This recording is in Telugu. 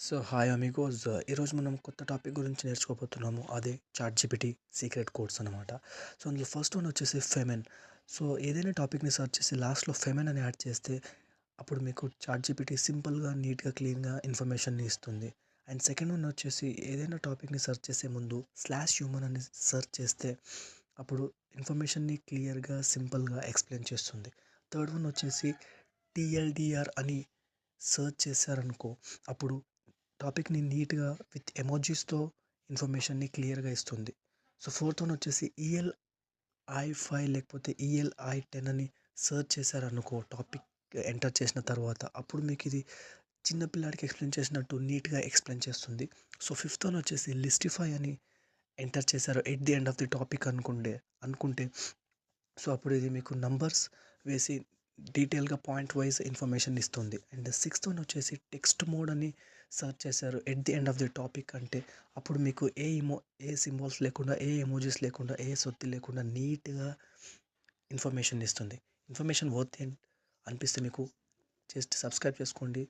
సో హాయ్ అమిగోస్ ఈరోజు మనం కొత్త టాపిక్ గురించి నేర్చుకోబోతున్నాము. అదే చాట్ జీపీటీ సీక్రెట్ కోడ్స్ అనమాట. సో అందులో ఫస్ట్ వన్ వచ్చేసి ఫెమెన్. సో ఏదైనా టాపిక్ని సెర్చ్ చేసి లాస్ట్లో ఫెమెన్ అని యాడ్ చేస్తే అప్పుడు మీకు చాట్ జీపీటీ సింపుల్గా నీట్గా క్లీన్గా ఇన్ఫర్మేషన్ని ఇస్తుంది. అండ్ సెకండ్ వన్ వచ్చేసి ఏదైనా టాపిక్ని సెర్చ్ చేసే ముందు స్లాష్ హ్యూమన్ అని సెర్చ్ చేస్తే అప్పుడు ఇన్ఫర్మేషన్ని క్లియర్గా సింపుల్గా ఎక్స్ప్లెయిన్ చేస్తుంది. థర్డ్ వన్ వచ్చేసి టీఎల్డిఆర్ అని సెర్చ్ చేశారనుకో అప్పుడు టాపిక్ని నీట్గా విత్ ఎమోజీస్తో ఇన్ఫర్మేషన్ని క్లియర్గా ఇస్తుంది. సో ఫోర్త్ వన్ వచ్చేసి ఈఎల్ఐ5 లేకపోతే ఈఎల్ఐ10 అని సెర్చ్ చేశారనుకో టాపిక్ ఎంటర్ చేసిన తర్వాత అప్పుడు మీకు ఇది చిన్న పిల్లాడికి ఎక్స్ప్లెయిన్ చేసినట్టు నీట్గా ఎక్స్ప్లెయిన్ చేస్తుంది. సో ఫిఫ్త్ వన్ వచ్చేసి లిస్టిఫై అని ఎంటర్ చేశారు at the end of the topic అనుకుంటే సో అప్పుడు ఇది మీకు నంబర్స్ వేసి డీటెయిల్గా పాయింట్ వైజ్ ఇన్ఫర్మేషన్ ఇస్తుంది. అండ్ సిక్స్త్ వన్ వచ్చేసి టెక్స్ట్ మోడ్ అని సెర్చ్ చేశారు at the end of the topic అంటే అప్పుడు మీకు ఏ సింబల్స్ లేకుండా ఏ ఎమోజీస్ లేకుండా ఏ సొత్తి లేకుండా నీట్గా ఇన్ఫర్మేషన్ ఇస్తుంది. ఇన్ఫర్మేషన్ వర్త్ అనిపిస్తే మీకు జస్ట్ సబ్స్క్రైబ్ చేసుకోండి.